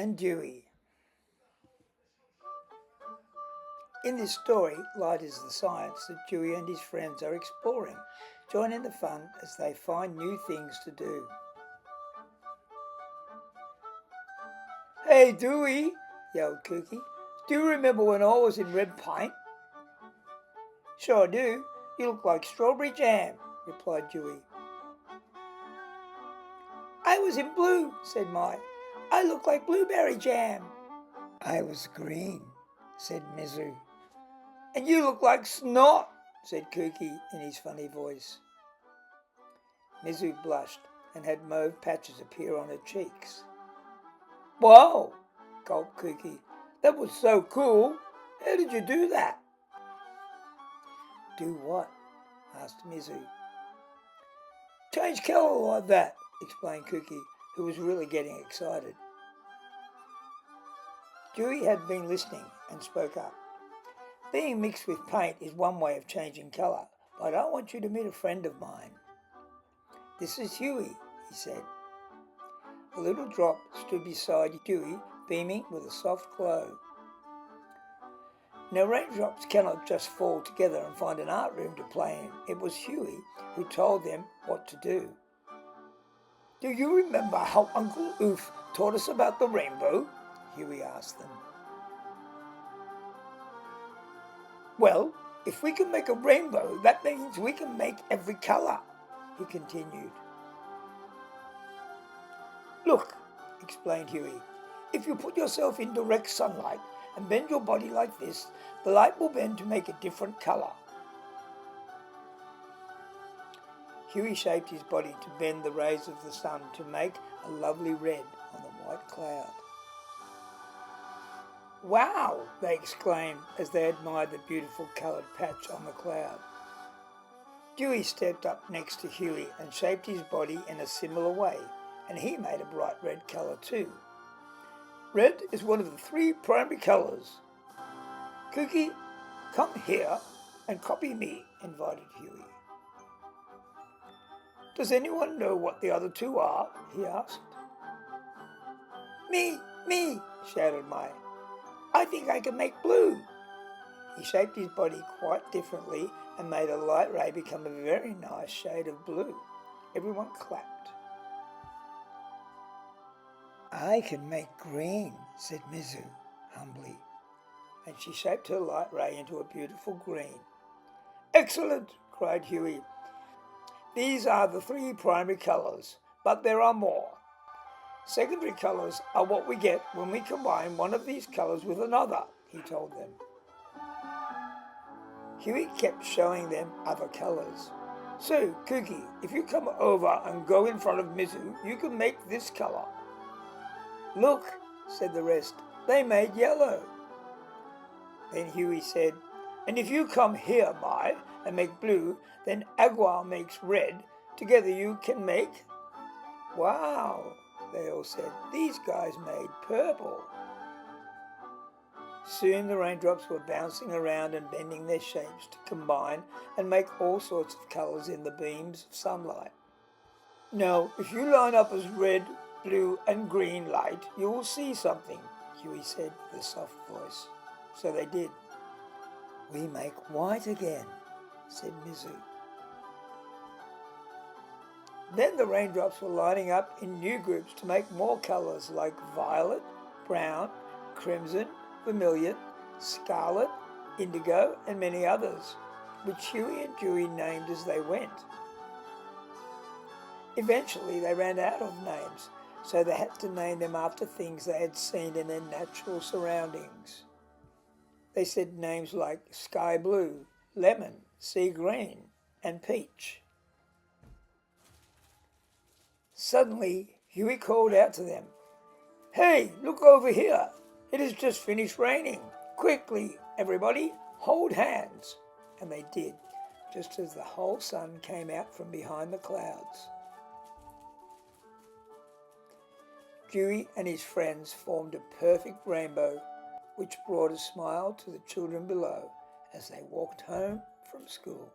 and Dewey. In this story, light is the science that Dewey and his friends are exploring. Join in the fun as they find new things to do. "Hey Dewey," yelled Kooky, "do you remember when I was in red paint?" "Sure do. You look like strawberry jam," replied Dewey. "I was in blue," said Mike. "I look like blueberry jam." "I was green," said Mizu. "And you look like snot," said Kooky in his funny voice. Mizu blushed and had mauve patches appear on her cheeks. "Whoa," gulped Kooky. "That was so cool. How did you do that?" "Do what?" asked Mizu. "Change colour like that," explained Kooky, who was really getting excited. Dewey had been listening and spoke up. "Being mixed with paint is one way of changing colour, but I want you to meet a friend of mine. This is Huey," he said. A little drop stood beside Dewey, beaming with a soft glow. Now raindrops cannot just fall together and find an art room to play in. It was Huey who told them what to do. "Do you remember how Uncle Oof taught us about the rainbow?" Huey asked them. "Well, if we can make a rainbow, that means we can make every colour," he continued. "Look," explained Huey, "if you put yourself in direct sunlight and bend your body like this, the light will bend to make a different colour." Huey shaped his body to bend the rays of the sun to make a lovely red on the white cloud. "Wow!" they exclaimed as they admired the beautiful coloured patch on the cloud. Dewey stepped up next to Huey and shaped his body in a similar way, and he made a bright red colour too. "Red is one of the 3 primary colours. Kooky, come here and copy me," invited Huey. "Does anyone know what the other 2 are?" he asked. Me, shouted Mike. "I think I can make blue." He shaped his body quite differently and made a light ray become a very nice shade of blue. Everyone clapped. "I can make green," said Mizu humbly, and she shaped her light ray into a beautiful green. "Excellent!" cried Huey. "These are the 3 primary colours, but there are more. Secondary colours are what we get when we combine one of these colours with another," he told them. Huey kept showing them other colours. "So, Kooky, if you come over and go in front of Mizu, you can make this colour." "Look," said the rest, "they made yellow." Then Huey said, "And if you come here, Mai, and make blue, then Agua makes red. Together you can make—" "Wow," they all said, "these guys made purple." Soon the raindrops were bouncing around and bending their shapes to combine and make all sorts of colours in the beams of sunlight. "Now, if you line up as red, blue and green light, you will see something," Huey said with a soft voice. So they did. "We make white again," said Mizu. Then the raindrops were lining up in new groups to make more colours like violet, brown, crimson, vermilion, scarlet, indigo and many others, which Huey and Dewey named as they went. Eventually they ran out of names, so they had to name them after things they had seen in their natural surroundings. They said names like sky blue, lemon, sea green and peach. Suddenly, Huey called out to them, "Hey, look over here! It has just finished raining. Quickly, everybody, hold hands." And they did, just as the whole sun came out from behind the clouds. Dewey and his friends formed a perfect rainbow, which brought a smile to the children below as they walked home from school.